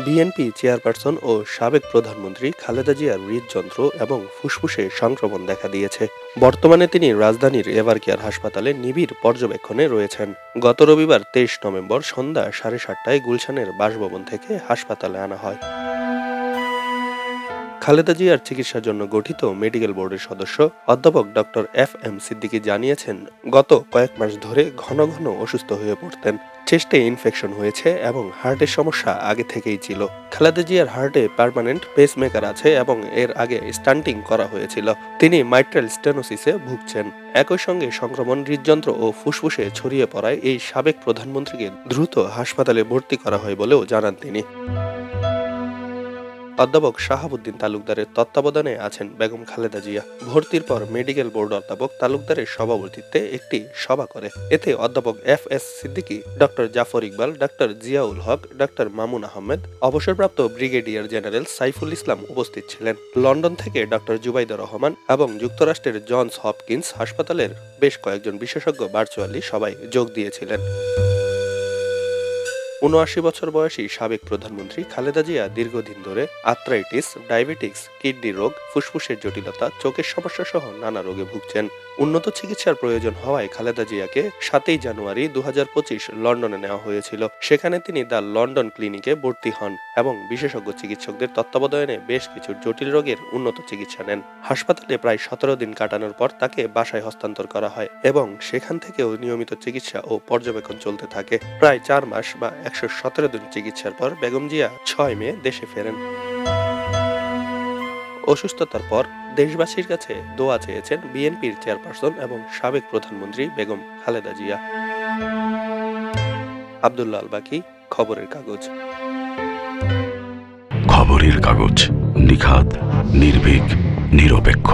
BNP chairperson ও সাবেক প্রধানমন্ত্রী খালেদা জিয়ার হৃদযন্ত্র এবং ফুসফুসে সংক্রমণ দেখা দিয়েছে। বর্তমানে তিনি রাজধানীর এভারকেয়ার হাসপাতালে নিবিড় পর্যবেক্ষণে রয়েছেন। গত রবিবার 23 নভেম্বর সন্ধ্যা 7:30টায় গুলশানের বাসভবন থেকে হাসপাতালে আনা হয়। খালেদা জিয়ার চিকিৎসার জন্য গঠিত মেডিকেল বোর্ডের সদস্য অধ্যাপক ডক্টর এফ.এম. সিদ্দিকী জানিয়েছেন, গত কয়েক মাস ধরে ঘন ঘন অসুস্থ হয়ে পড়তেন। চেস্টে ইনফেকশন হয়েছে এবং হার্টের সমস্যা আগে থেকেই ছিল। খালেদা জিয়ার হার্টে পার্মানেন্ট পেসমেকার আছে এবং এর আগে স্টান্টিং করা হয়েছিল। তিনি মাইট্রাল স্টেনোসিসে ভুগছেন। একই সঙ্গে সংক্রমণ হৃদযন্ত্র ও ফুসফুসে ছড়িয়ে পড়ায় এই সাবেক প্রধানমন্ত্রীকে দ্রুত হাসপাতালে ভর্তি করা হয় বলেও জানান তিনি। অধ্যাপক শাহাবুদ্দিন তালুকদারের তত্ত্বাবধানে আছেন বেগম খালেদা জিয়া। ভর্তির পর মেডিকেল বোর্ড অধ্যাপক তালুকদারের সভাপতিত্বে একটি সভা করে। এতে অধ্যাপক এফ.এস. সিদ্দিকী, ডক্টর জাফর ইকবাল, ডক্টর জিয়াউল হক, ডক্টর মামুন আহমেদ, অবসরপ্রাপ্ত ব্রিগেডিয়ার জেনারেল সাইফুল ইসলাম উপস্থিত ছিলেন। লন্ডন থেকে ডক্টর জুবাইদা রহমান এবং যুক্তরাষ্ট্রের জনস হপকিন্স হাসপাতালের বেশ কয়েকজন বিশেষজ্ঞ ভার্চুয়ালি সবাই যোগ দিয়েছিলেন। ৭৯ বছর বয়সী সাবেক প্রধানমন্ত্রী খালেদা জিয়া দীর্ঘদিন ধরে আর্থ্রাইটিস, ডায়াবেটিক্স, কিডনি রোগ, ফুসফুসের জটিলতা, চোখের সমস্যা সহ নানা রোগে ভুগছেন। উন্নত চিকিৎসার প্রয়োজন হওয়ায় খালেদা জিয়াকে 7 জানুয়ারি 2025 লন্ডনে নেওয়া হয়েছিল। সেখানে তিনি দ্য লন্ডন ক্লিনিকে ভর্তি হন এবং বিশেষজ্ঞ চিকিৎসকদের তত্ত্বাবধানে বেশ কিছু জটিল রোগের উন্নত চিকিৎসা নেন। হাসপাতালে প্রায় 17 দিন কাটানোর পর তাকে বাসায় হস্তান্তর করা হয় এবং সেখান থেকেও নিয়মিত চিকিৎসা ও পর্যবেক্ষণ চলতে থাকে। প্রায় 4 মাস বা 117 দিন চিকিৎসার পর বেগম জিয়া 6 মে দেশে ফেরেন। অসুস্থতার পর দেশবাসীর কাছে দোয়া চেয়েছেন বিএনপির চেয়ারপারসন এবং সাবেক প্রধানমন্ত্রী বেগম খালেদা জিয়া। আব্দুল্লাহ আল বাকি, খবরের কাগজ। খবরের কাগজ, নিখাত, নির্ভীক, নিরপেক্ষ।